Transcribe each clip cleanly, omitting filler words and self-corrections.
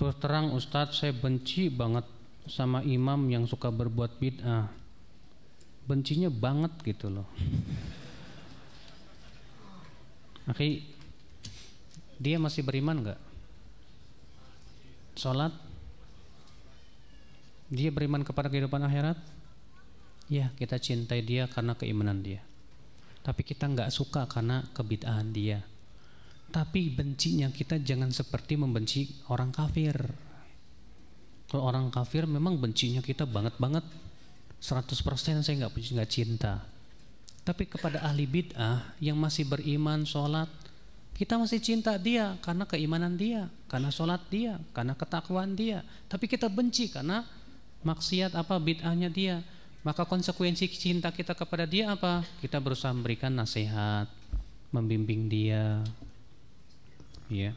Terus terang Ustadz, saya benci banget sama imam yang suka berbuat bid'ah. Bencinya banget gitu loh. Akhi, dia masih beriman nggak? Sholat? Dia beriman kepada kehidupan akhirat? Ya, kita cintai dia karena keimanan dia. Tapi kita nggak suka karena kebid'ahan dia. Tapi bencinya kita jangan seperti membenci orang kafir. Kalau orang kafir memang bencinya kita banget-banget, 100% saya nggak cinta. Tapi kepada ahli bid'ah yang masih beriman, sholat, kita masih cinta dia karena keimanan dia, karena sholat dia, karena ketakwaan dia. Tapi kita benci karena maksiat bid'ahnya dia. Maka konsekuensi cinta kita kepada dia apa? Kita berusaha memberikan nasihat, membimbing dia. Ya.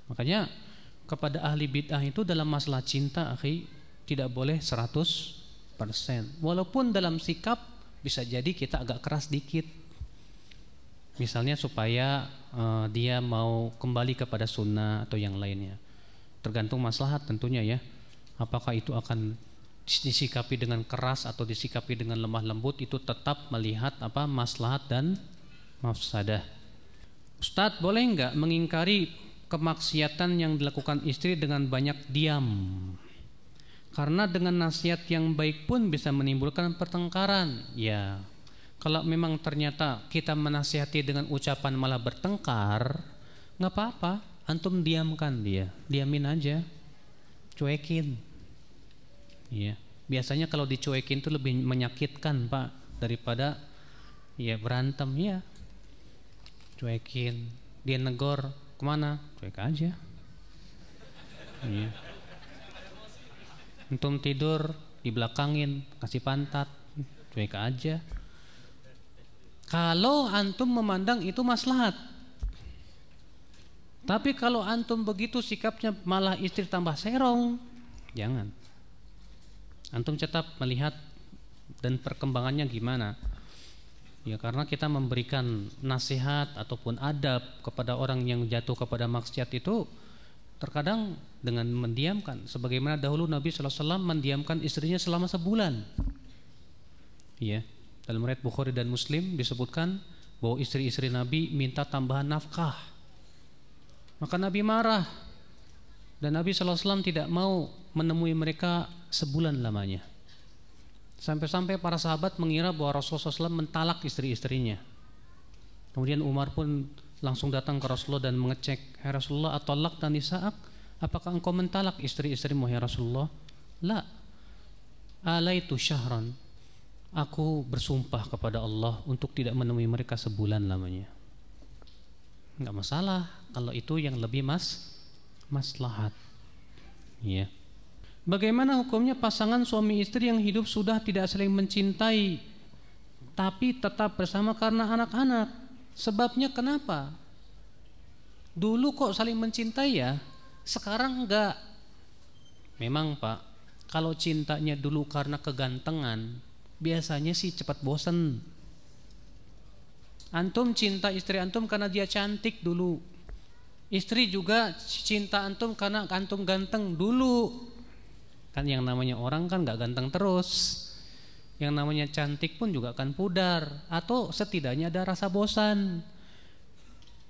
Makanya kepada ahli bid'ah itu dalam masalah cinta, akhi, tidak boleh 100%. Walaupun dalam sikap bisa jadi kita agak keras dikit. Misalnya supaya dia mau kembali kepada sunnah atau yang lainnya. Tergantung maslahat tentunya ya. Apakah itu akan disikapi dengan keras atau disikapi dengan lemah lembut, itu tetap melihat maslahat dan mafsadah. Ustadz, boleh nggak mengingkari kemaksiatan yang dilakukan istri dengan banyak diam? Karena dengan nasihat yang baik pun bisa menimbulkan pertengkaran. Ya, kalau memang ternyata kita menasihati dengan ucapan malah bertengkar, nggak apa-apa, antum diamkan dia, diamin aja, cuekin. Ya, biasanya kalau dicuekin itu lebih menyakitkan Pak daripada ya berantem ya. Cuekin, dia negor kemana? Cuek aja. Ya. Antum tidur dibelakangin, kasih pantat, cuek aja. Kalau antum memandang itu maslahat. Tapi kalau antum begitu sikapnya malah istri tambah serong, jangan. Antum tetap melihat dan perkembangannya gimana. Ya, karena kita memberikan nasihat ataupun adab kepada orang yang jatuh kepada maksiat itu terkadang dengan mendiamkan. Sebagaimana dahulu Nabi SAW mendiamkan istrinya selama sebulan. Ya, dalam riwayat Bukhari dan Muslim disebutkan bahwa istri-istri Nabi minta tambahan nafkah. Maka Nabi marah dan Nabi SAW tidak mau menemui mereka sebulan lamanya. Sampai-sampai para sahabat mengira bahwa Rasulullah SAW mentalak istri-istrinya. Kemudian Umar pun langsung datang ke Rasulullah dan mengecek, "Hai Rasulullah, atallaq nisa'ak? Apakah engkau mentalak istri-istrimu ya Rasulullah?" "La, alaitu syahran." Aku bersumpah kepada Allah untuk tidak menemui mereka sebulan lamanya. Enggak masalah kalau itu yang lebih maslahat. Ya. Bagaimana hukumnya pasangan suami istri yang hidup sudah tidak saling mencintai tapi tetap bersama karena anak-anak? Sebabnya kenapa? Dulu kok saling mencintai ya, sekarang enggak. Memang Pak, kalau cintanya dulu karena kegantengan, biasanya sih cepat bosen. Antum cinta istri antum karena dia cantik dulu. Istri juga cinta antum karena antum ganteng dulu. Kan yang namanya orang kan gak ganteng terus. Yang namanya cantik pun juga akan pudar, atau setidaknya ada rasa bosan.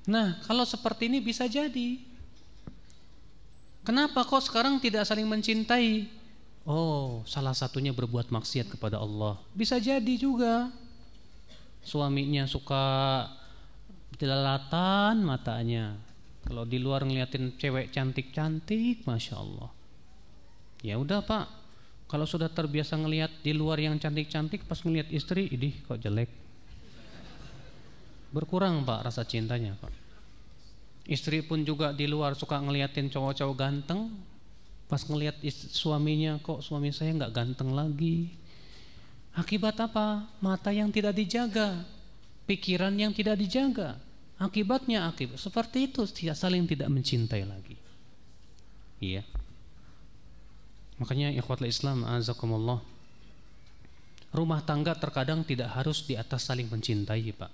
Nah, kalau seperti ini bisa jadi. Kenapa kok sekarang tidak saling mencintai? Oh, salah satunya berbuat maksiat kepada Allah. Bisa jadi juga. Suaminya suka jelalatan matanya. Kalau di luar ngeliatin cewek cantik-cantik, Masya Allah. Ya udah Pak, kalau sudah terbiasa ngelihat di luar yang cantik-cantik, pas ngelihat istri, idih kok jelek. Berkurang Pak rasa cintanya Pak. Istri pun juga di luar suka ngeliatin cowok-cowok ganteng, pas ngelihat suaminya, kok suami saya nggak ganteng lagi. Akibat apa? Mata yang tidak dijaga, pikiran yang tidak dijaga. Akibatnya seperti itu, saling tidak mencintai lagi. Iya. Makanya ikhwatul Islam azakumullah, rumah tangga terkadang tidak harus di atas saling mencintai Pak.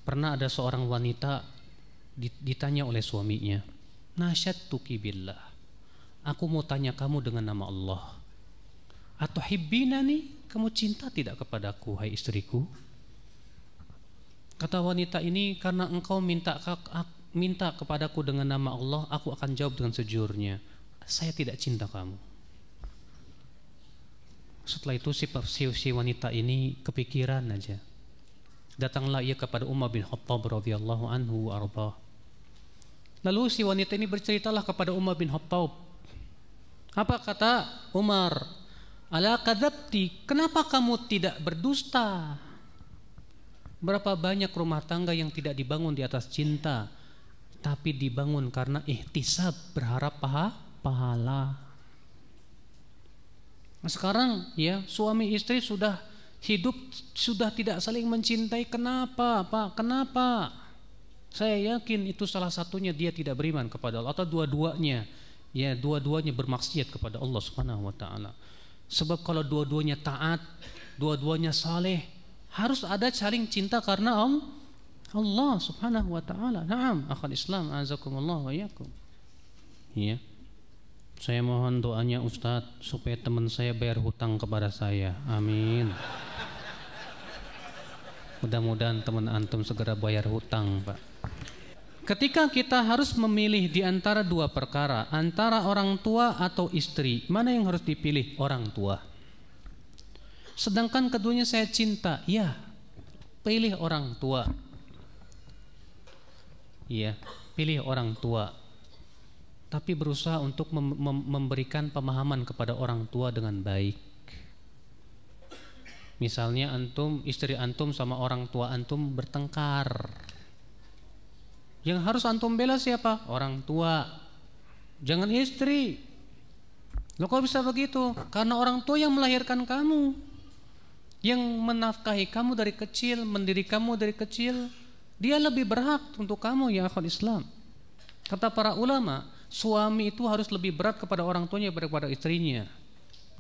Pernah ada seorang wanita ditanya oleh suaminya, nasyattuki billah. Aku mau tanya kamu dengan nama Allah. Atuhibbinani, kamu cinta tidak kepadaku, hai istriku? Kata wanita ini, karena engkau minta kepadaku dengan nama Allah, aku akan jawab dengan sejujurnya, saya tidak cinta kamu. Setelah itu si wanita ini kepikiran aja. Datanglah ia kepada Umar bin Khattab radhiyallahu anhu wa ardhah. Lalu si wanita ini berceritalah kepada Umar bin Khattab. Apa kata Umar? Ala kadzabti, kenapa kamu tidak berdusta? Berapa banyak rumah tangga yang tidak dibangun di atas cinta, tapi dibangun karena ihtisab, berharap pahala. Nah, sekarang ya suami istri sudah hidup, sudah tidak saling mencintai. Kenapa, Pak? Kenapa? Saya yakin itu salah satunya dia tidak beriman kepada Allah, atau dua-duanya. Ya, dua-duanya bermaksiat kepada Allah Subhanahu wa taala. Sebab kalau dua-duanya taat, dua-duanya saleh, harus ada saling cinta karena Allah Subhanahu wa taala. Naam, akhal Islam, azakumullah wa iyyakum. Ya. Saya mohon doanya Ustadz supaya teman saya bayar hutang kepada saya. Amin. Mudah-mudahan teman antum segera bayar hutang, Pak. Ketika kita harus memilih di antara dua perkara, antara orang tua atau istri, mana yang harus dipilih? Orang tua. Sedangkan keduanya saya cinta, ya, pilih orang tua. Iya, pilih orang tua. Tapi berusaha untuk memberikan pemahaman kepada orang tua dengan baik. Misalnya istri antum sama orang tua antum bertengkar. Yang harus antum bela siapa? Orang tua. Jangan istri. Loh, kok bisa begitu? Karena orang tua yang melahirkan kamu, yang menafkahi kamu dari kecil, mendidik kamu dari kecil, dia lebih berhak untuk kamu, ya akhwat Islam. Kata para ulama, suami itu harus lebih berat kepada orang tuanya daripada istrinya.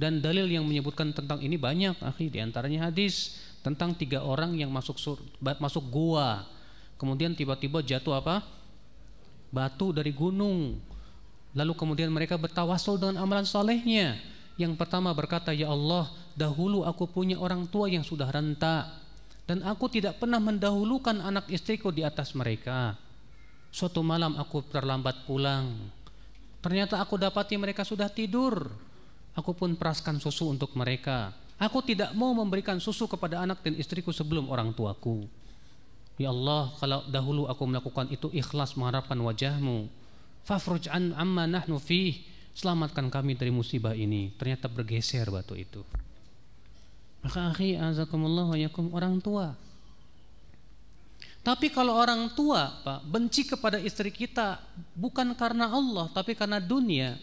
Dan dalil yang menyebutkan tentang ini banyak, akhi. Di antaranya hadis tentang 3 orang yang masuk gua, kemudian tiba-tiba jatuh apa? Batu dari gunung. Lalu kemudian mereka bertawasul dengan amalan salehnya. Yang pertama berkata, ya Allah, dahulu aku punya orang tua yang sudah renta, dan aku tidak pernah mendahulukan anak istriku di atas mereka. Suatu malam aku terlambat pulang. Ternyata aku dapati mereka sudah tidur. Aku pun peraskan susu untuk mereka. Aku tidak mau memberikan susu kepada anak dan istriku sebelum orang tuaku. Ya Allah, kalau dahulu aku melakukan itu ikhlas mengharapkan wajahmu, fafruj amma nahnu fih, selamatkan kami dari musibah ini. Ternyata bergeser batu itu. Maka akhi azakumullah wa yakum, orang tua. Tapi kalau orang tua, Pak, benci kepada istri kita bukan karena Allah, tapi karena dunia,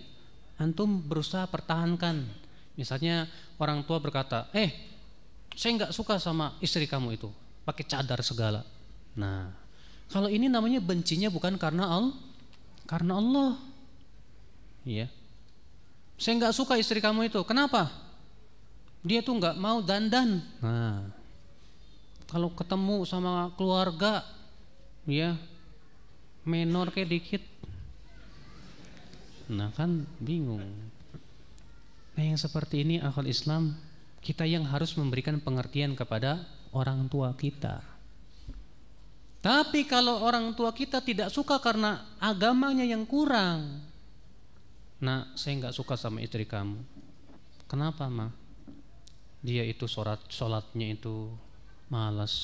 antum berusaha pertahankan. Misalnya orang tua berkata, saya nggak suka sama istri kamu itu, pakai cadar segala. Nah, kalau ini namanya bencinya bukan karena Allah. Ya, saya nggak suka istri kamu itu. Kenapa? Dia tuh nggak mau dandan. Nah, kalau ketemu sama keluarga, ya menor kayak dikit, nah kan bingung. Nah, yang seperti ini akal Islam, kita yang harus memberikan pengertian kepada orang tua kita. Tapi kalau orang tua kita tidak suka karena agamanya yang kurang, nah saya nggak suka sama istri kamu. Kenapa, Ma? Dia itu sholatnya itu malas.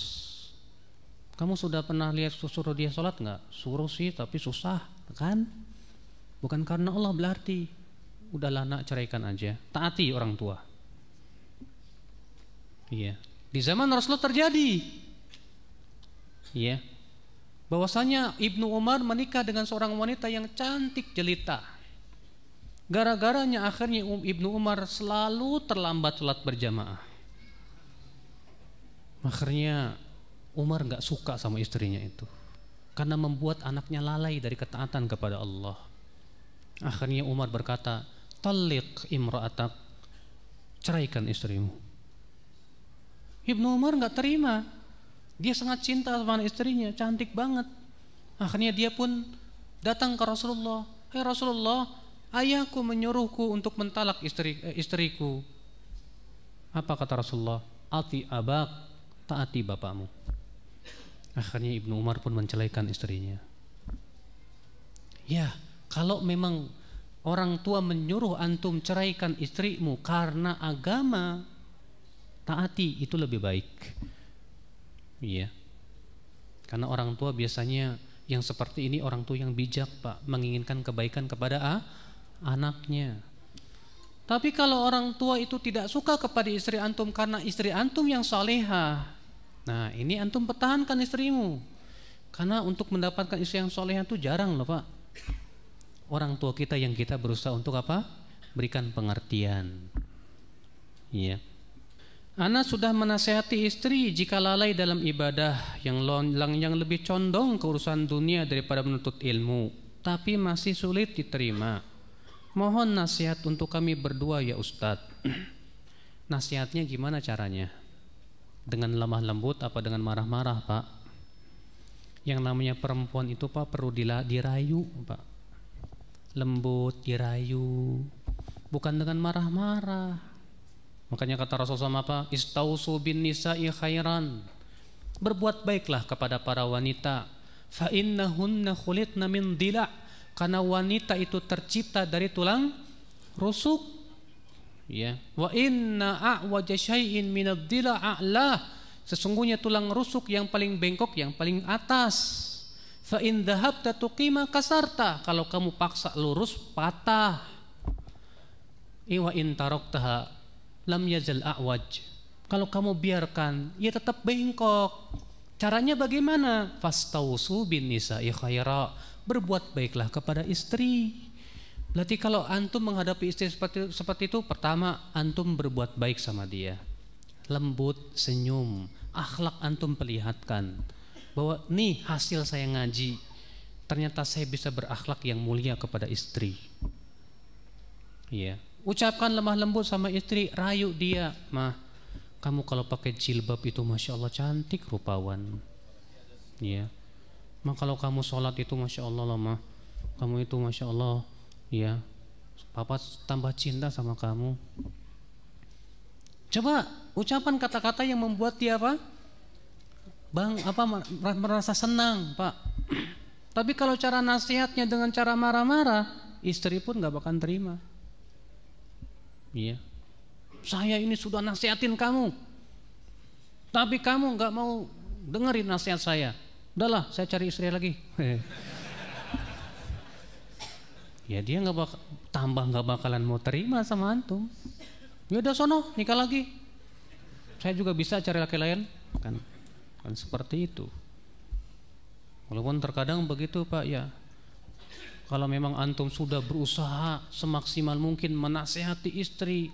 Kamu sudah pernah lihat suruh dia sholat nggak? Suruh sih, tapi susah, kan? Bukan karena Allah berarti. Udahlah nak, ceraikan aja. Taati orang tua. Iya. Di zaman Rasulullah terjadi. Iya. Bahwasanya Ibnu Umar menikah dengan seorang wanita yang cantik jelita. Gara-garanya akhirnya Ibnu Umar selalu terlambat sholat berjamaah. Akhirnya Umar gak suka sama istrinya itu, karena membuat anaknya lalai dari ketaatan kepada Allah. Akhirnya Umar berkata, "Talliq imra'atak," ceraikan istrimu. Ibnu Umar gak terima. Dia sangat cinta sama istrinya, cantik banget. Akhirnya dia pun datang ke Rasulullah. Rasulullah, ayahku menyuruhku untuk mentalak istriku. Apa kata Rasulullah? Ati abak, taati bapakmu. Akhirnya Ibnu Umar pun menceraikan istrinya. Ya, kalau memang orang tua menyuruh antum ceraikan istrimu karena agama, taati, itu lebih baik. Iya. Karena orang tua biasanya yang seperti ini orang tua yang bijak, Pak, menginginkan kebaikan kepada anaknya. Tapi kalau orang tua itu tidak suka kepada istri antum karena istri antum yang salehah, nah ini antum pertahankan istrimu. Karena untuk mendapatkan istri yang salehah itu jarang loh, Pak. Orang tua kita yang kita berusaha untuk apa? Berikan pengertian. Iya. Ana sudah menasihati istri jika lalai dalam ibadah, yang lebih condong ke urusan dunia daripada menuntut ilmu, tapi masih sulit diterima. Mohon nasihat untuk kami berdua ya Ustadz. Nasihatnya gimana caranya? Dengan lemah lembut apa dengan marah-marah, Pak? Yang namanya perempuan itu, Pak, perlu dirayu, Pak. Lembut, dirayu, bukan dengan marah-marah. Makanya kata Rasulullah apa? Istausu bin nisa'i khairan. Berbuat baiklah kepada para wanita. Fa innahunna khulitna min dila'. Karena wanita itu tercipta dari tulang rusuk. Ya. Wa inna a'waja syai'in minad dila' a'lah. Sesungguhnya tulang rusuk yang paling bengkok yang paling atas. Fa in dhahabta tuqima kasarta. Kalau kamu paksa lurus patah. Wa in taraktaha lam yazal a'waj. Kalau kamu biarkan, ia tetap bengkok. Caranya bagaimana? Fastausu bin nisa'i khaira. Berbuat baiklah kepada istri. Berarti kalau antum menghadapi istri seperti itu, pertama antum berbuat baik sama dia. Lembut, senyum, akhlak antum perlihatkan bahwa nih hasil saya ngaji. Ternyata saya bisa berakhlak yang mulia kepada istri. Iya. Ucapkan lemah lembut sama istri, rayu dia, mah, kamu kalau pakai jilbab itu masya Allah cantik rupawan. Iya. Mah kalau kamu sholat itu masya Allah lah, mah, kamu itu masya Allah, ya, papa tambah cinta sama kamu. Coba ucapan kata-kata yang membuat dia apa? Merasa senang, Pak. Tapi kalau cara nasihatnya dengan cara marah-marah, istri pun nggak bakal terima. Iya. Saya ini sudah nasihatin kamu, tapi kamu nggak mau dengerin nasihat saya. Udahlah, saya cari istri lagi. Ya dia nggak bakalan mau terima sama antum. Ya udah sono nikah lagi. Saya juga bisa cari laki lain, kan seperti itu. Walaupun terkadang begitu, Pak, ya. Kalau memang antum sudah berusaha semaksimal mungkin menasihati istri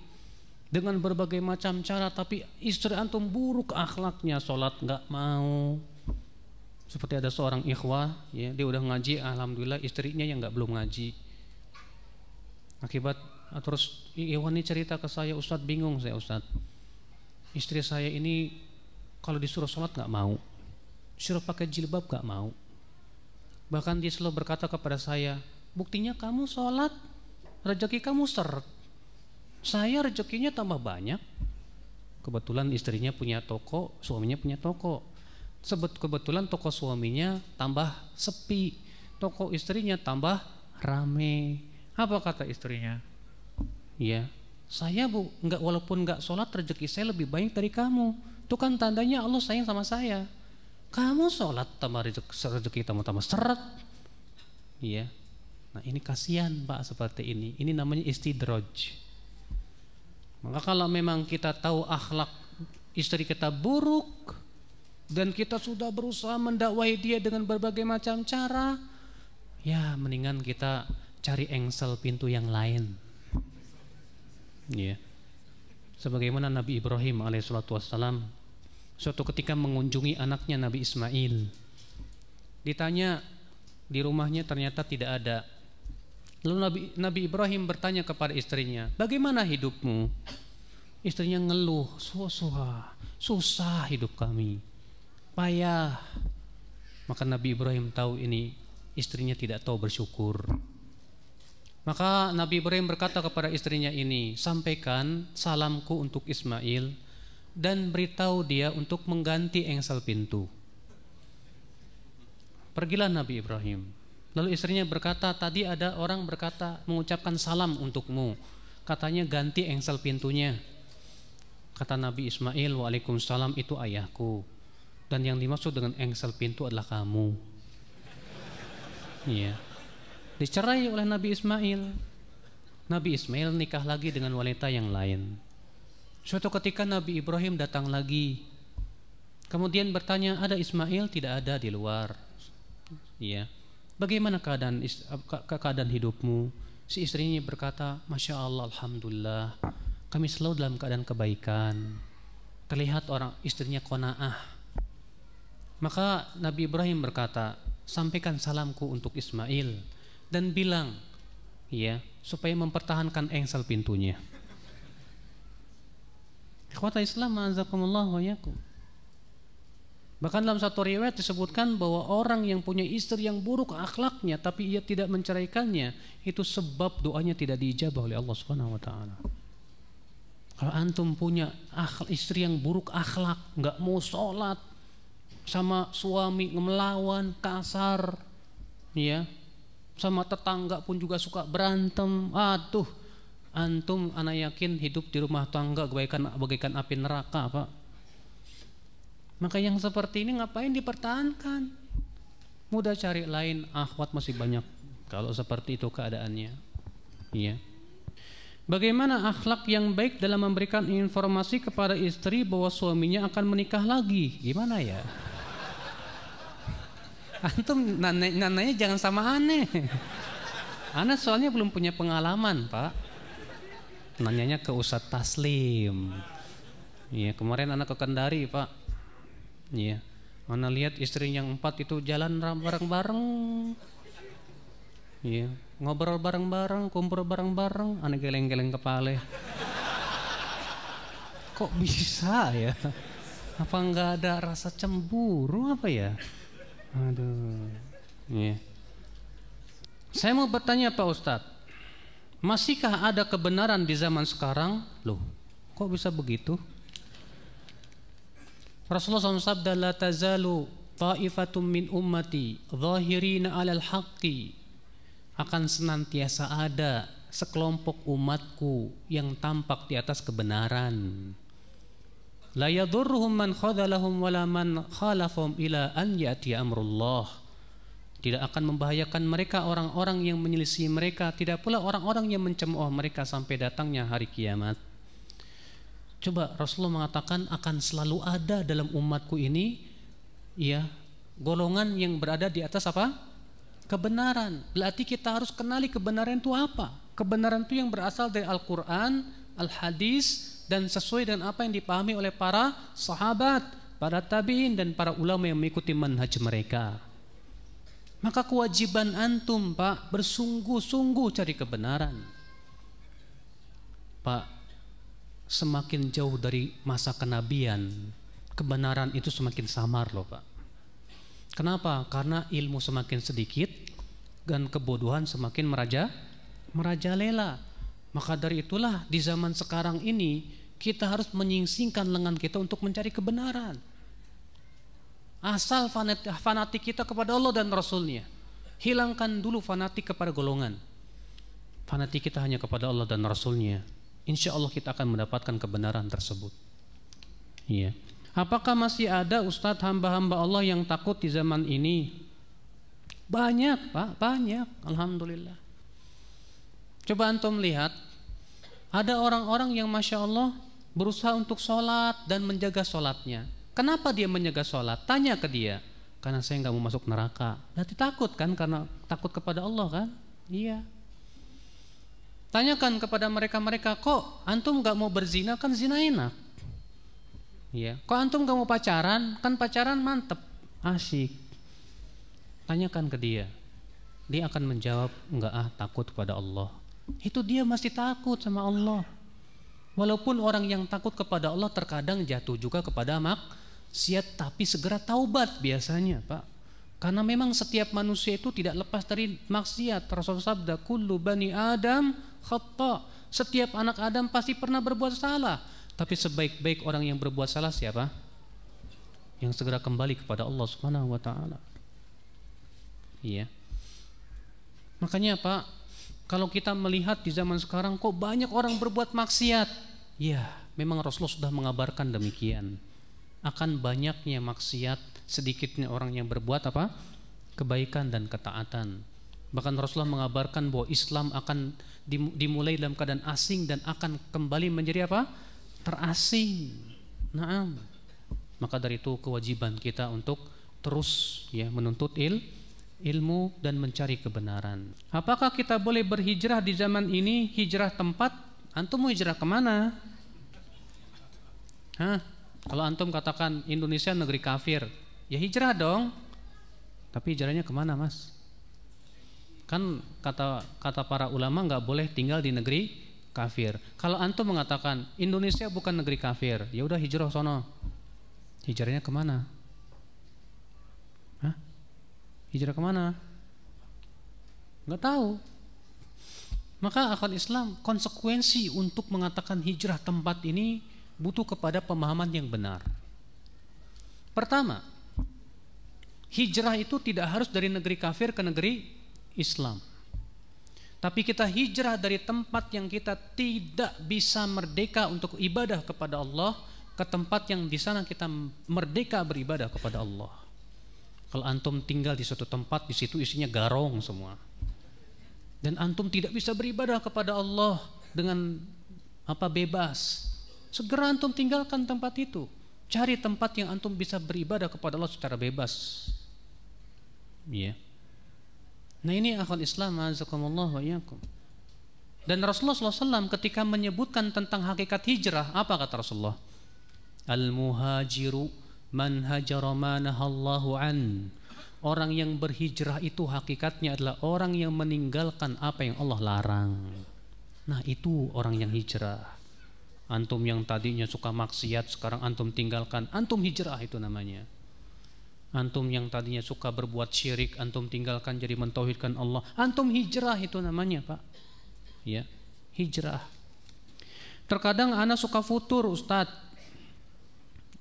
dengan berbagai macam cara, tapi istri antum buruk akhlaknya, sholat nggak mau. Seperti ada seorang ikhwah, ya, dia udah ngaji, alhamdulillah istrinya yang belum ngaji. Akibat terus ikhwan ini cerita ke saya, Ustadz bingung saya Ustadz. Istri saya ini kalau disuruh sholat nggak mau, disuruh pakai jilbab nggak mau. Bahkan dia selalu berkata kepada saya, buktinya kamu sholat, rezeki kamu seret. Saya rezekinya tambah banyak. Kebetulan istrinya punya toko, suaminya punya toko. Kebetulan toko suaminya tambah sepi, toko istrinya tambah rame. Apa kata istrinya? Ya, saya walaupun nggak sholat, rezeki saya lebih banyak dari kamu. Itu kan tandanya Allah sayang sama saya. Kamu sholat tambah rezeki tambah seret. Iya. Nah ini kasihan, Pak, seperti ini. Ini namanya istidraj. Maka kalau memang kita tahu akhlak istri kita buruk dan kita sudah berusaha mendakwai dia dengan berbagai macam cara, ya mendingan kita cari engsel pintu yang lain. Ya. Sebagaimana Nabi Ibrahim alaihissalatu wassalam suatu ketika mengunjungi anaknya Nabi Ismail. Ditanya di rumahnya, ternyata tidak ada. Lalu Nabi Ibrahim bertanya kepada istrinya, bagaimana hidupmu? Istrinya ngeluh, susah hidup kami, payah. Maka Nabi Ibrahim tahu ini istrinya tidak tahu bersyukur. Maka Nabi Ibrahim berkata kepada istrinya ini, sampaikan salamku untuk Ismail dan beritahu dia untuk mengganti engsel pintu. Pergilah Nabi Ibrahim. Lalu istrinya berkata, tadi ada orang berkata mengucapkan salam untukmu, katanya ganti engsel pintunya. Kata Nabi Ismail, waalaikumsalam, itu ayahku, dan yang dimaksud dengan engsel pintu adalah kamu. Iya. Dicerai oleh Nabi Ismail. Nabi Ismail nikah lagi dengan wanita yang lain. Suatu ketika Nabi Ibrahim datang lagi, kemudian bertanya, ada Ismail? Tidak ada, di luar. Iya. Bagaimana keadaan hidupmu? Si istrinya berkata, Masya Allah, Alhamdulillah, kami selalu dalam keadaan kebaikan. Terlihat orang istrinya qanaah. Maka Nabi Ibrahim berkata, sampaikan salamku untuk Ismail dan bilang, ya, supaya mempertahankan engsel pintunya. Ikhwata Islam, ma'azakumullah wa yakum. Bahkan dalam satu riwayat disebutkan bahwa orang yang punya istri yang buruk akhlaknya tapi ia tidak menceraikannya, itu sebab doanya tidak diijabah oleh Allah Subhanahu wa taala. Kalau antum punya istri yang buruk akhlak, enggak mau sholat, sama suami melawan, kasar, ya, sama tetangga pun juga suka berantem, aduh, antum anak yakin hidup di rumah tangga bagaikan api neraka, Pak. Maka yang seperti ini ngapain dipertahankan? Mudah cari lain, akhwat masih banyak kalau seperti itu keadaannya. Iya. Bagaimana akhlak yang baik dalam memberikan informasi kepada istri bahwa suaminya akan menikah lagi? Gimana ya? Antum nanya jangan sama aneh. Ana soalnya belum punya pengalaman, Pak. Nanyanya ke Ustadz Taslim. Iya, kemarin anak ke Kendari, Pak. Iya, mana lihat istri yang 4 itu jalan bareng-bareng, iya, ngobrol bareng-bareng, kumpul bareng-bareng, aneh geleng-geleng kepala. Kok bisa ya? Apa nggak ada rasa cemburu apa ya? Aduh, iya. Saya mau bertanya Pak Ustadz, masihkah ada kebenaran di zaman sekarang? Loh, kok bisa begitu? Rasulullah SAW sabda, la tazalu ta'ifatum min ummati zahirina alal haqqi, akan senantiasa ada sekelompok umatku yang tampak di atas kebenaran. La yadurruhum man khadalahum wala man khalafahum ila an ya'ti amrullah. Tidak akan membahayakan mereka orang-orang yang menyelisih mereka, tidak pula orang-orang yang mencemooh mereka sampai datangnya hari kiamat. Coba Rasulullah mengatakan akan selalu ada dalam umatku ini, ya, golongan yang berada di atas apa? Kebenaran. Berarti kita harus kenali kebenaran itu apa? Kebenaran itu yang berasal dari Al-Quran, Al-Hadis, dan sesuai dengan apa yang dipahami oleh para sahabat, para tabi'in, dan para ulama yang mengikuti manhaj mereka. Maka kewajiban antum, Pak, bersungguh-sungguh cari kebenaran. Pak, semakin jauh dari masa kenabian, kebenaran itu semakin samar loh, Pak. Kenapa? Karena ilmu semakin sedikit dan kebodohan semakin merajalela. Maka dari itulah di zaman sekarang ini kita harus menyingsingkan lengan kita untuk mencari kebenaran. Asal fanatik kita kepada Allah dan Rasulnya, hilangkan dulu fanatik kepada golongan. Fanatik kita hanya kepada Allah dan Rasulnya. Insya Allah kita akan mendapatkan kebenaran tersebut. Iya. Apakah masih ada Ustadz hamba-hamba Allah yang takut di zaman ini? Banyak, Pak, banyak. Alhamdulillah. Coba antum lihat, ada orang-orang yang Masya Allah berusaha untuk sholat dan menjaga sholatnya. Kenapa dia menjaga sholat? Tanya ke dia. Karena saya nggak mau masuk neraka. Berarti takut kan? Karena takut kepada Allah kan? Iya. Tanyakan kepada mereka-mereka, kok antum gak mau berzina? Kan zina enak. Ya. Kok antum gak mau pacaran? Kan pacaran mantep, asik. Tanyakan ke dia. Dia akan menjawab, enggak, takut kepada Allah. Itu dia masih takut sama Allah. Walaupun orang yang takut kepada Allah terkadang jatuh juga kepada maksiat, tapi segera taubat biasanya, Pak. Karena memang setiap manusia itu tidak lepas dari maksiat. Rasulullah sabda, kullu bani Adam khata. Setiap anak Adam pasti pernah berbuat salah. Tapi sebaik-baik orang yang berbuat salah siapa? Yang segera kembali kepada Allah Subhanahu wa taala. Iya. Makanya Pak, kalau kita melihat di zaman sekarang kok banyak orang berbuat maksiat. Ya, memang Rasulullah sudah mengabarkan demikian. Akan banyaknya maksiat, sedikitnya orang yang berbuat apa? Kebaikan dan ketaatan. Bahkan Rasulullah mengabarkan bahwa Islam akan dimulai dalam keadaan asing dan akan kembali menjadi apa? Terasing. Naam. Maka dari itu kewajiban kita untuk terus ya menuntut ilmu dan mencari kebenaran. Apakah kita boleh berhijrah di zaman ini? Hijrah tempat? Antum mau hijrah kemana? Kalau antum katakan Indonesia negeri kafir, ya hijrah dong. Tapi hijrahnya kemana, Mas? Kan kata para ulama nggak boleh tinggal di negeri kafir. Kalau antum mengatakan Indonesia bukan negeri kafir, ya udah hijrah sono. Hijrahnya kemana? Hijrah kemana? Nggak tahu. Maka akal Islam, konsekuensi untuk mengatakan hijrah tempat ini butuh kepada pemahaman yang benar. Pertama, hijrah itu tidak harus dari negeri kafir ke negeri Islam. Tapi kita hijrah dari tempat yang kita tidak bisa merdeka untuk ibadah kepada Allah ke tempat yang di sana kita merdeka beribadah kepada Allah. Kalau antum tinggal di suatu tempat, di situ isinya garong semua, dan antum tidak bisa beribadah kepada Allah dengan bebas, segera antum tinggalkan tempat itu. Cari tempat yang antum bisa beribadah kepada Allah secara bebas. Iya. Nah ini akal Islam, azakumullah wa iyyakum. Dan Rasulullah SAW ketika menyebutkan tentang hakikat hijrah, apa kata Rasulullah? Al-muhajiru man hajara ma nahallahu an. Orang yang berhijrah itu hakikatnya adalah orang yang meninggalkan apa yang Allah larang. Nah itu orang yang hijrah. Antum yang tadinya suka maksiat, sekarang antum tinggalkan, antum hijrah itu namanya. Antum yang tadinya suka berbuat syirik, antum tinggalkan jadi mentauhidkan Allah, antum hijrah itu namanya, Pak. Ya, hijrah. Terkadang anak suka futur, Ustadz.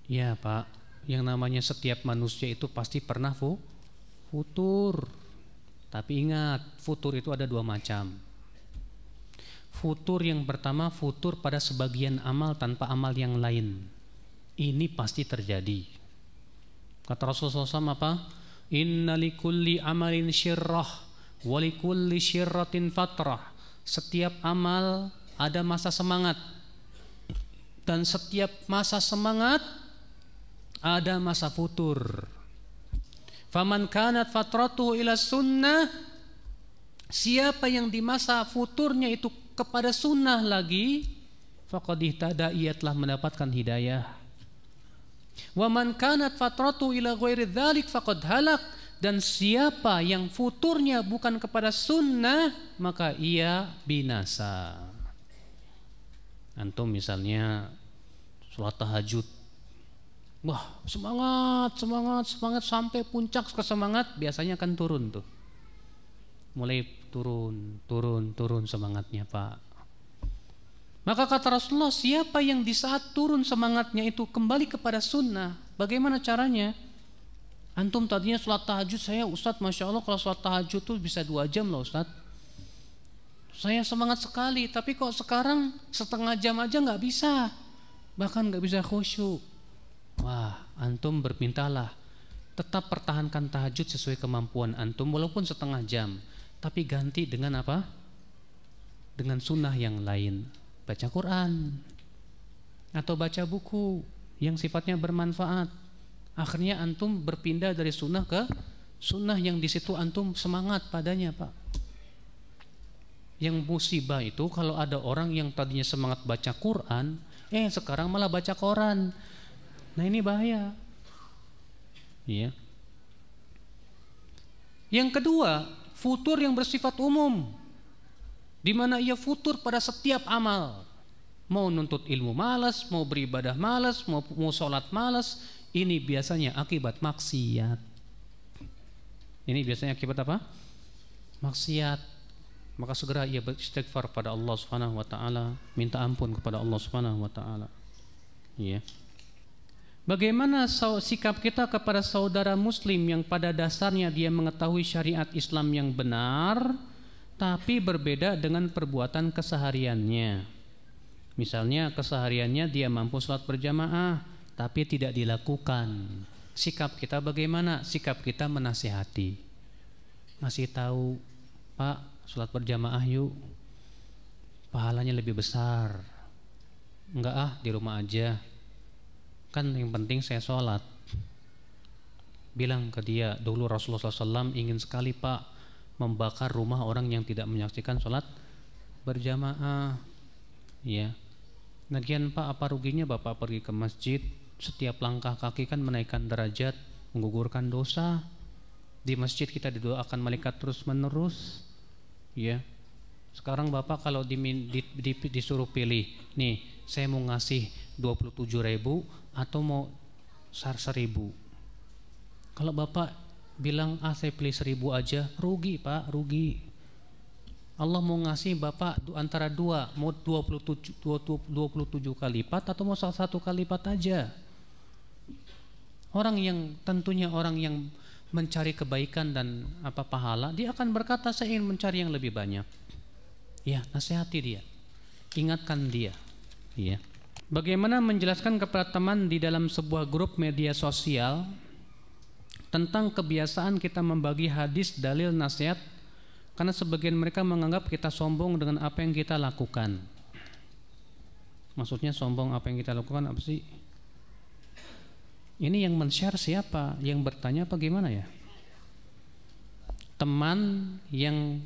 Ya, Pak, yang namanya setiap manusia itu pasti pernah futur. Tapi ingat, futur itu ada dua macam. Futur yang pertama, futur pada sebagian amal tanpa amal yang lain. Ini pasti terjadi. Kata Rasulullah SAW apa? Inna likulli amalin syirrah walikulli syirratin fatrah. Setiap amal ada masa semangat, dan setiap masa semangat ada masa futur. Faman kanat fatratuhu ila sunnah, siapa yang di masa futurnya itu kepada sunnah lagi, faqad ihtada, ia telah mendapatkan hidayah. Wa man kanat fatratuhu ila ghairi dzalik faqad halak, dan siapa yang futurnya bukan kepada sunnah maka ia binasa. Antum misalnya sholat tahajud, wah semangat sampai puncak kesemangat, biasanya akan turun tuh. Mulai turun semangatnya, Pak. Maka kata Rasulullah, siapa yang di saat turun semangatnya itu kembali kepada sunnah, bagaimana caranya? Antum tadinya sholat tahajud, saya Ustadz, Masya Allah kalau sholat tahajud tuh bisa 2 jam loh Ustadz, saya semangat sekali, tapi kok sekarang setengah jam aja gak bisa, bahkan gak bisa khusyuk. Wah, antum berpintalah, tetap pertahankan tahajud sesuai kemampuan antum, walaupun setengah jam, tapi ganti dengan apa? Dengan sunnah yang lain. Baca Quran atau baca buku yang sifatnya bermanfaat. Akhirnya antum berpindah dari sunnah ke sunnah yang di situ antum semangat padanya, Pak. Yang musibah itu kalau ada orang yang tadinya semangat baca Quran, sekarang malah baca koran. Nah ini bahaya. Iya. Yang kedua, futur yang bersifat umum, di mana ia futur pada setiap amal. Mau nuntut ilmu malas, mau beribadah malas, mau sholat malas. Ini biasanya akibat maksiat. Ini biasanya akibat apa? Maksiat. Maka segera ia beristighfar pada Allah Subhanahu wa taala, minta ampun kepada Allah Subhanahu wa taala. Ya. Bagaimana sikap kita kepada saudara muslim yang pada dasarnya dia mengetahui syariat Islam yang benar tapi berbeda dengan perbuatan kesehariannya. Misalnya kesehariannya dia mampu sholat berjamaah tapi tidak dilakukan. Sikap kita bagaimana? Sikap kita menasihati. Masih tahu, Pak, sholat berjamaah yuk, pahalanya lebih besar. Enggak di rumah aja, kan yang penting saya sholat. Bilang ke dia, dulu Rasulullah SAW ingin sekali Pak membakar rumah orang yang tidak menyaksikan sholat berjamaah. Ya, lagian Pak, apa ruginya Bapak pergi ke masjid, setiap langkah kaki kan menaikkan derajat, menggugurkan dosa. Di masjid kita didoakan malaikat terus menerus. Ya, sekarang Bapak kalau disuruh pilih, nih saya mau ngasih 27.000 atau mau 1.000. Kalau Bapak bilang saya pilih 1.000 aja, rugi Pak, rugi. Allah mau ngasih Bapak antara dua, mau 27 kali lipat atau mau 1 kali lipat aja. Orang yang tentunya orang yang mencari kebaikan dan pahala, dia akan berkata saya ingin mencari yang lebih banyak. Ya, nasihati dia, ingatkan dia. Ya. Bagaimana menjelaskan kepada teman di dalam sebuah grup media sosial tentang kebiasaan kita membagi hadis, dalil, nasihat, karena sebagian mereka menganggap kita sombong dengan apa yang kita lakukan. Maksudnya sombong apa yang kita lakukan apa sih? Ini yang men-share siapa? Yang bertanya apa gimana ya? Teman yang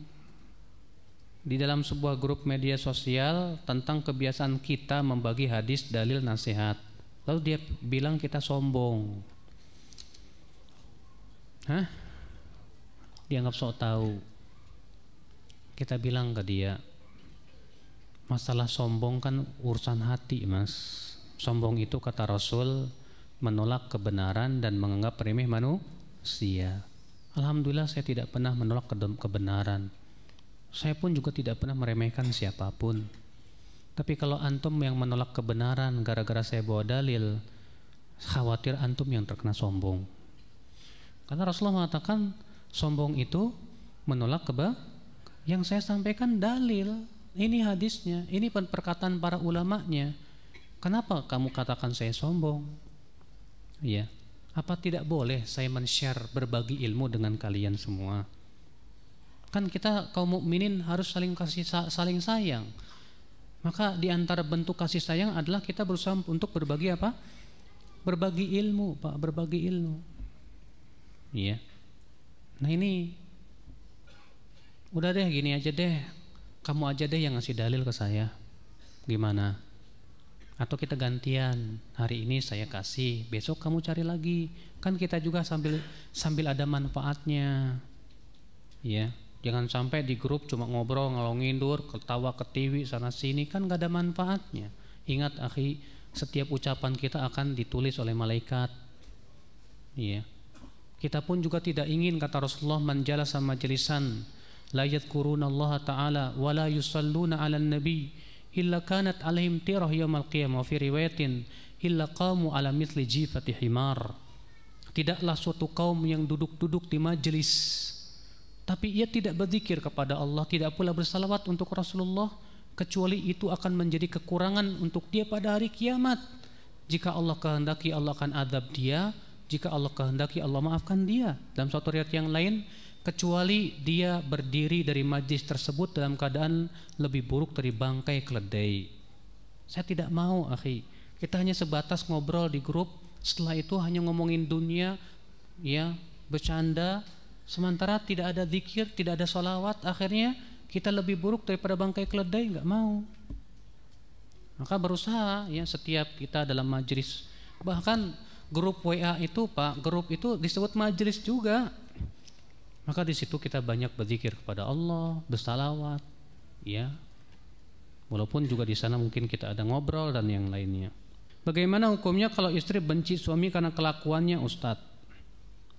di dalam sebuah grup media sosial tentang kebiasaan kita membagi hadis, dalil, nasihat. Lalu dia bilang kita sombong. Hah? Dianggap sok tahu. Kita bilang ke dia, masalah sombong kan urusan hati, Mas. Sombong itu kata Rasul menolak kebenaran dan menganggap remeh manusia. Alhamdulillah saya tidak pernah menolak kebenaran. Saya pun juga tidak pernah meremehkan siapapun. Tapi kalau antum yang menolak kebenaran gara-gara saya bawa dalil, khawatir antum yang terkena sombong. Karena Rasulullah mengatakan sombong itu menolak yang saya sampaikan dalil. Ini hadisnya, ini perkataan para ulamanya. Kenapa kamu katakan saya sombong? Ya, apa tidak boleh saya men-share berbagi ilmu dengan kalian semua? Kan kita kaum mukminin harus saling sayang. Maka di antara bentuk kasih sayang adalah kita berusaha untuk berbagi apa? Berbagi ilmu, Pak, berbagi ilmu. Iya. Nah ini udah deh, gini aja deh. Kamu aja deh yang ngasih dalil ke saya. Gimana? Atau kita gantian, hari ini saya kasih, besok kamu cari lagi. Kan kita juga sambil ada manfaatnya. Ya, jangan sampai di grup cuma ngobrol, ngalor ngidur, ketawa ketiwi sana sini, kan gak ada manfaatnya. Ingat akhi, setiap ucapan kita akan ditulis oleh malaikat. Ya. Kita pun juga tidak ingin, kata Rasulullah, man jalasa majlisan la yadhkurunallaha ta'ala wa la yusalluna 'alan nabi illa kanat alaihim tirah yaumal qiyamah, wa fi riwayatin illa qamu ala mithli jifati himar. Tidaklah suatu kaum yang duduk-duduk di majelis tapi ia tidak berzikir kepada Allah, tidak pula bersalawat untuk Rasulullah, kecuali itu akan menjadi kekurangan untuk dia pada hari kiamat. Jika Allah kehendaki, Allah akan azab dia. Jika Allah kehendaki, Allah maafkan dia. Dalam suatu riwayat yang lain, kecuali dia berdiri dari majlis tersebut dalam keadaan lebih buruk dari bangkai keledai. Saya tidak mau, akhi. Kita hanya sebatas ngobrol di grup, setelah itu hanya ngomongin dunia, ya, bercanda, sementara tidak ada zikir, tidak ada sholawat. Akhirnya kita lebih buruk daripada bangkai keledai. Nggak mau. Maka berusaha, ya, setiap kita dalam majlis, bahkan grup WA itu, Pak, grup itu disebut majlis juga. Maka di situ kita banyak berzikir kepada Allah, bersalawat, ya. Walaupun juga di sana mungkin kita ada ngobrol dan yang lainnya. Bagaimana hukumnya kalau istri benci suami karena kelakuannya, Ustadz?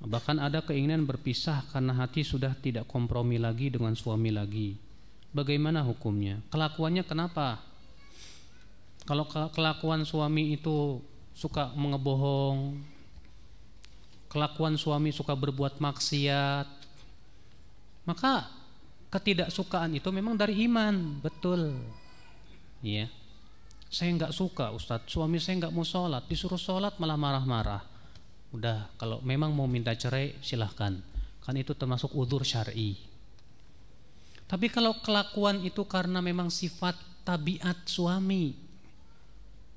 Bahkan ada keinginan berpisah karena hati sudah tidak kompromi lagi dengan suami lagi. Bagaimana hukumnya? Kelakuannya kenapa? Kalau kelakuan suami itu suka mengebohong, kelakuan suami suka berbuat maksiat, maka ketidaksukaan itu memang dari iman, betul. Iya. Saya nggak suka Ustadz, suami saya nggak mau sholat, disuruh sholat malah marah-marah. Udah, kalau memang mau minta cerai silahkan, kan itu termasuk udzur syar'i. Tapi kalau kelakuan itu karena memang sifat tabiat suami,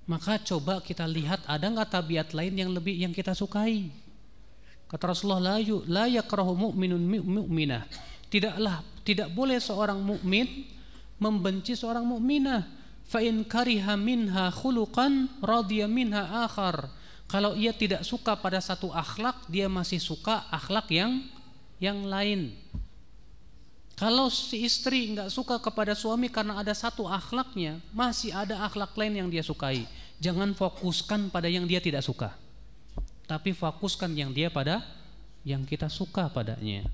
maka coba kita lihat ada nggak tabiat lain yang lebih yang kita sukai. Kata Rasulullah, la yakrahu mu'minun mu'minah. Tidak boleh seorang mukmin membenci seorang mukminah. Fa in kariha minha khuluqan radiya minha akhar. Kalau ia tidak suka pada satu akhlak, dia masih suka akhlak yang lain. Kalau si istri nggak suka kepada suami karena ada satu akhlaknya, masih ada akhlak lain yang dia sukai. Jangan fokuskan pada yang dia tidak suka, tapi fokuskan yang dia pada yang kita suka padanya.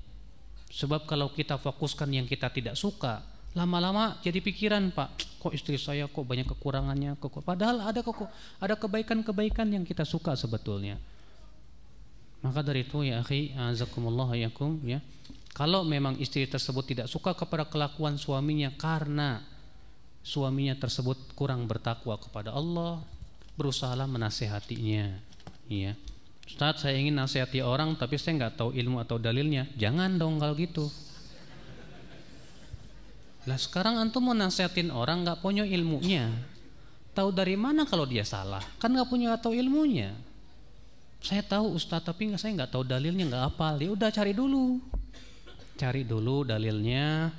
Sebab kalau kita fokuskan yang kita tidak suka, lama-lama jadi pikiran, Pak, kok istri saya kok banyak kekurangannya, padahal ada kebaikan-kebaikan yang kita suka sebetulnya. Maka dari itu ya akhi, azakumullah yakum, ya. Kalau memang istri tersebut tidak suka kepada kelakuan suaminya karena suaminya tersebut kurang bertakwa kepada Allah, berusahalah menasehatinya, ya. Ustaz, saya ingin nasihati orang tapi saya nggak tahu ilmu atau dalilnya. Jangan dong kalau gitu. Lah sekarang antum mau nasihatin orang nggak punya ilmunya, tahu dari mana kalau dia salah? Kan nggak punya atau ilmunya. Saya tahu Ustaz tapi saya nggak tahu dalilnya, nggak hafal. Ya udah cari dulu dalilnya,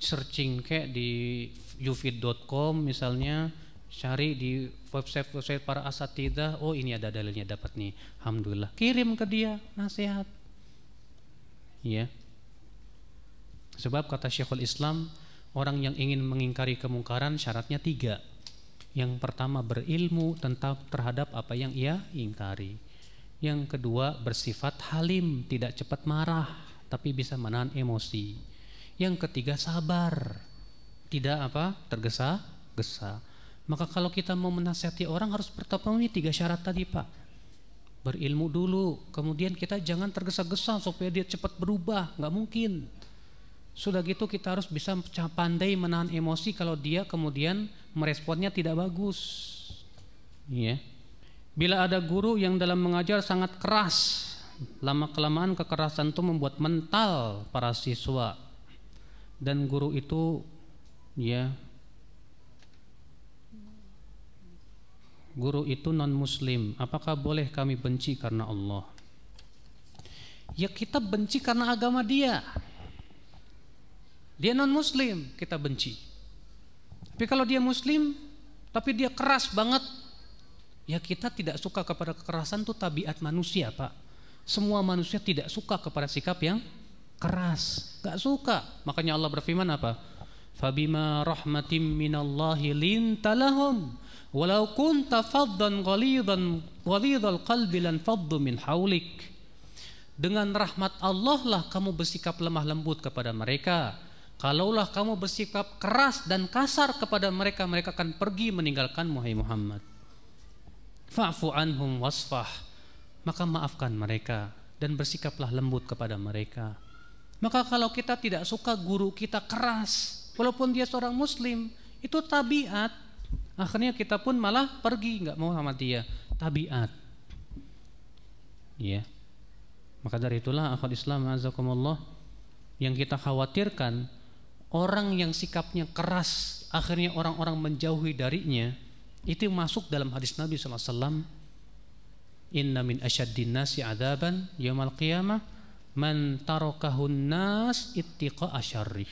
searching kayak di yufid.com misalnya, cari di website para asatidzah, oh ini ada dalilnya, dapat nih, alhamdulillah, kirim ke dia nasihat, ya. Sebab kata Syekhul Islam, orang yang ingin mengingkari kemungkaran syaratnya 3. Yang pertama berilmu terhadap apa yang ia ingkari. Yang kedua bersifat halim, tidak cepat marah tapi bisa menahan emosi. Yang ketiga sabar, tidak tergesa-gesa. Maka kalau kita mau menasihati orang harus memenuhi 3 syarat tadi, Pak. Berilmu dulu, kemudian kita jangan tergesa-gesa supaya dia cepat berubah, nggak mungkin. Sudah gitu kita harus bisa pandai menahan emosi kalau dia kemudian meresponnya tidak bagus. Ya. Bila ada guru yang dalam mengajar sangat keras, lama-kelamaan kekerasan itu membuat mental para siswa, dan guru itu guru itu non muslim, apakah boleh kami benci karena Allah? Ya kita benci karena agama dia. Dia non muslim, kita benci. Tapi kalau dia muslim tapi dia keras banget, ya kita tidak suka kepada kekerasan. Itu tabiat manusia, Pak. Semua manusia tidak suka kepada sikap yang keras, gak suka. Makanya Allah berfirman apa? Fabima rahmatim minallahi lintalahum walau kunta faddan ghalidhal qalbi lan faddu min haulik. Dengan rahmat Allah lah kamu bersikap lemah lembut kepada mereka. Kalaulah kamu bersikap keras dan kasar kepada mereka, mereka akan pergi meninggalkanmu, hai Muhammad. Fa'fu anhum wasfah, maka maafkan mereka dan bersikaplah lembut kepada mereka. Maka kalau kita tidak suka guru kita keras, walaupun dia seorang muslim, itu tabiat. Akhirnya kita pun malah pergi, nggak mau sama dia. Tabiat. Ya. Maka dari itulah akhwat Islam azakumullah, yang kita khawatirkan orang yang sikapnya keras, akhirnya orang-orang menjauhi darinya. Itu masuk dalam hadis Nabi SAW. Inna min asyaddin nasi adaban yaumal qiyamah man tarakahun nas ittiqa asyarrih.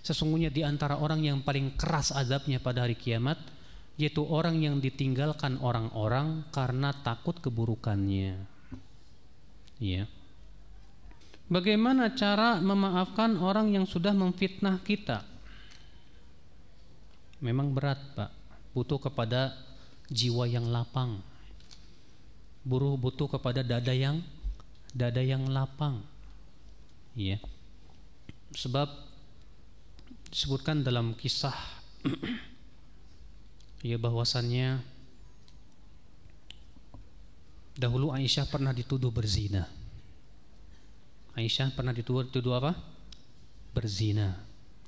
Sesungguhnya di antara orang yang paling keras azabnya pada hari kiamat, yaitu orang yang ditinggalkan orang-orang karena takut keburukannya. Ya. Bagaimana cara memaafkan orang yang sudah memfitnah kita? Memang berat, Pak. Butuh kepada jiwa yang lapang. Butuh kepada dada yang dada yang lapang. Ya. Sebab disebutkan dalam kisah ya bahwasannya dahulu Aisyah pernah dituduh berzina. Aisyah pernah dituduh apa? Berzina.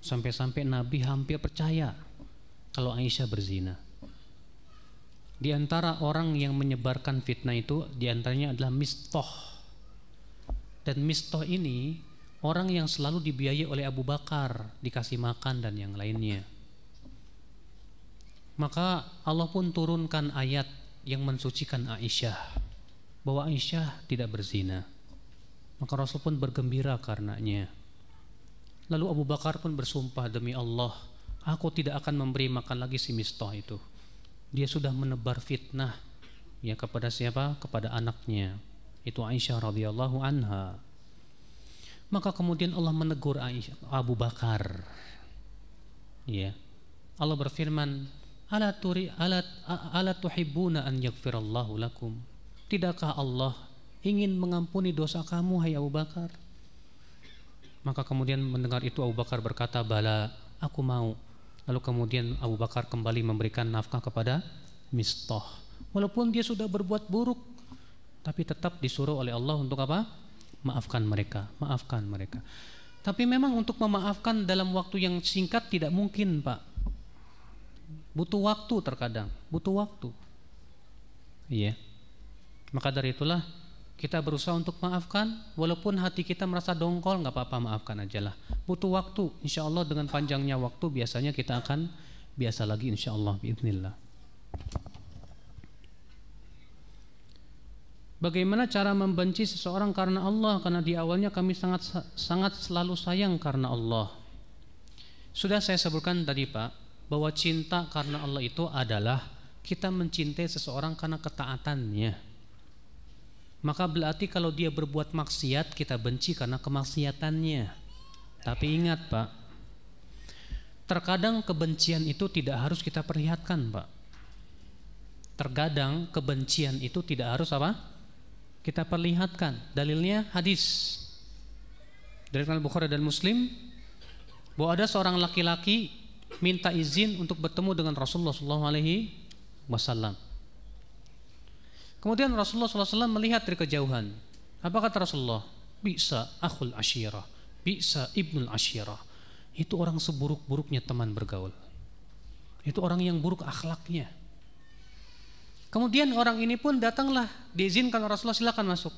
Sampai-sampai Nabi hampir percaya kalau Aisyah berzina. Di antara orang yang menyebarkan fitnah itu diantaranya adalah Mistah. Dan Mistah ini orang yang selalu dibiayai oleh Abu Bakar, dikasih makan dan yang lainnya. Maka Allah pun turunkan ayat yang mensucikan Aisyah, bahwa Aisyah tidak berzina. Maka Rasul pun bergembira karenanya. Lalu Abu Bakar pun bersumpah, demi Allah, aku tidak akan memberi makan lagi si Mistah itu. Dia sudah menebar fitnah ya kepada siapa? Kepada anaknya, itu Aisyah radhiyallahu anha. Maka kemudian Allah menegur Abu Bakar. Ya. Allah berfirman, ala tuhibbuna an yaghfirallahu lakum? Tidakkah Allah ingin mengampuni dosa kamu, hai Abu Bakar? Maka kemudian mendengar itu Abu Bakar berkata, bala, aku mau. Lalu kemudian Abu Bakar kembali memberikan nafkah kepada Mistah. Walaupun dia sudah berbuat buruk, tapi tetap disuruh oleh Allah untuk apa? Maafkan mereka, maafkan mereka. Tapi memang untuk memaafkan dalam waktu yang singkat tidak mungkin, Pak. Butuh waktu terkadang, butuh waktu. Iya. Maka dari itulah kita berusaha untuk maafkan, walaupun hati kita merasa dongkol, nggak apa-apa, maafkan aja lah. Butuh waktu, insya Allah dengan panjangnya waktu biasanya kita akan biasa lagi, insya Allah, biiznillah. Bagaimana cara membenci seseorang karena Allah? Karena di awalnya kami sangat selalu sayang karena Allah. Sudah saya sebutkan tadi, Pak, bahwa cinta karena Allah itu adalah kita mencintai seseorang karena ketaatannya. Maka berarti kalau dia berbuat maksiat, kita benci karena kemaksiatannya. Tapi ingat, Pak, terkadang kebencian itu tidak harus kita perlihatkan, Pak. Terkadang kebencian itu tidak harus apa? Kita perlihatkan. Dalilnya hadis dari Al-Bukhari dan Muslim, bahwa ada seorang laki-laki minta izin untuk bertemu dengan Rasulullah SAW. Kemudian Rasulullah SAW melihat dari kejauhan. Apa kata Rasulullah? Bisa akhul asyirah, bisa ibnul asyirah. Itu orang seburuk-buruknya teman bergaul. Itu orang yang buruk akhlaknya. Kemudian orang ini pun datanglah, diizinkan Rasulullah, silakan masuk.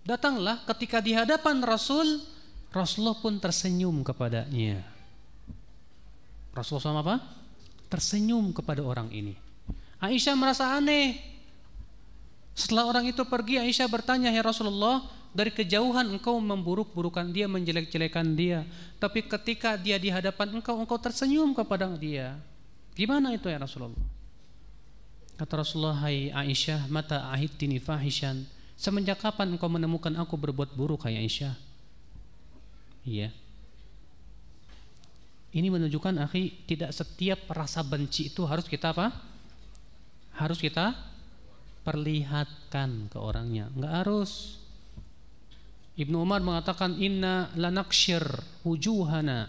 Datanglah, ketika di hadapan Rasulullah pun tersenyum kepadanya. Rasulullah SAW apa? Tersenyum kepada orang ini. Aisyah merasa aneh. Setelah orang itu pergi, Aisyah bertanya, ya Rasulullah, dari kejauhan engkau memburuk-burukan dia, menjelek-jelekan dia, tapi ketika dia di hadapan engkau tersenyum kepada dia. Gimana itu ya Rasulullah? Kata Rasulullah, hai Aisyah, mata ahidtini fahishan, semenjak kapan engkau menemukan aku berbuat buruk, hai Aisyah? Iya. Ini menunjukkan, akhi, tidak setiap rasa benci itu harus kita apa? Harus kita perlihatkan ke orangnya, enggak harus. Ibnu Umar mengatakan, inna lanakshir wujuhana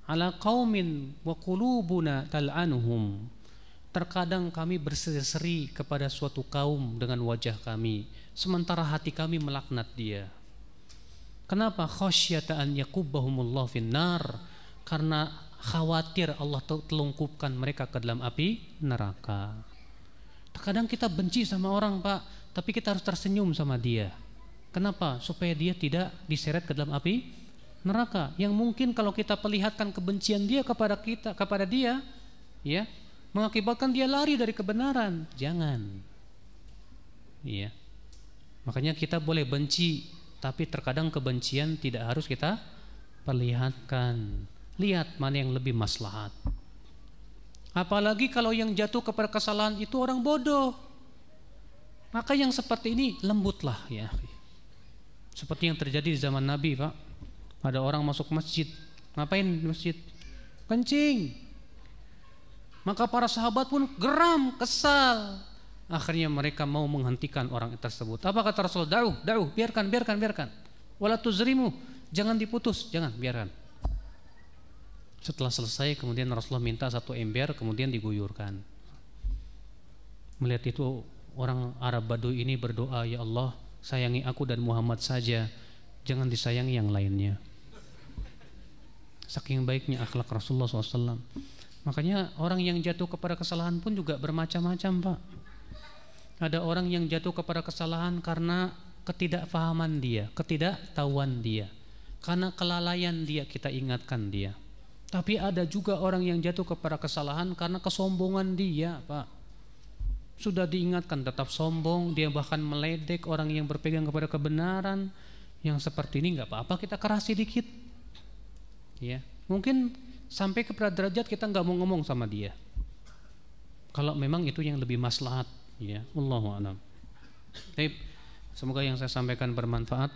ala qaumin wa qulubuna tal'anuhum. Terkadang kami berseri-seri kepada suatu kaum dengan wajah kami, sementara hati kami melaknat dia. Kenapa? Khasyata an yakubbahumullah finnar, karena khawatir Allah telungkupkan mereka ke dalam api neraka. Terkadang kita benci sama orang, Pak, tapi kita harus tersenyum sama dia. Kenapa? Supaya dia tidak diseret ke dalam api neraka. Yang mungkin kalau kita perlihatkan kebencian dia kepada dia, ya, mengakibatkan dia lari dari kebenaran. Jangan. Iya. Makanya kita boleh benci, tapi terkadang kebencian tidak harus kita perlihatkan. Lihat mana yang lebih maslahat. Apalagi kalau yang jatuh kepada kesalahan itu orang bodoh. Maka yang seperti ini lembutlah, ya. Seperti yang terjadi di zaman Nabi, Pak. Ada orang masuk masjid. Ngapain di masjid? Kencing. Maka para sahabat pun geram, kesal. Akhirnya mereka mau menghentikan orang tersebut. Apa kata Rasul? Da'u, biarkan. Wala tuzrimu, jangan diputus, jangan, biarkan. Setelah selesai kemudian Rasulullah minta satu ember, kemudian diguyurkan. Melihat itu orang Arab Baduy ini berdoa, ya Allah, sayangi aku dan Muhammad saja, jangan disayangi yang lainnya. Saking baiknya akhlak Rasulullah SAW. Makanya orang yang jatuh kepada kesalahan pun juga bermacam-macam, Pak. Ada orang yang jatuh kepada kesalahan karena ketidakfahaman dia, ketidaktahuan dia, karena kelalaian dia, kita ingatkan dia. Tapi ada juga orang yang jatuh kepada kesalahan karena kesombongan dia, Pak. Sudah diingatkan tetap sombong, dia bahkan meledek orang yang berpegang kepada kebenaran. Yang seperti ini nggak apa-apa, kita kerasi dikit. Ya, mungkin sampai kepada derajat kita nggak mau ngomong sama dia. Kalau memang itu yang lebih maslahat, ya, Allahu a'lam. Baik, semoga yang saya sampaikan bermanfaat.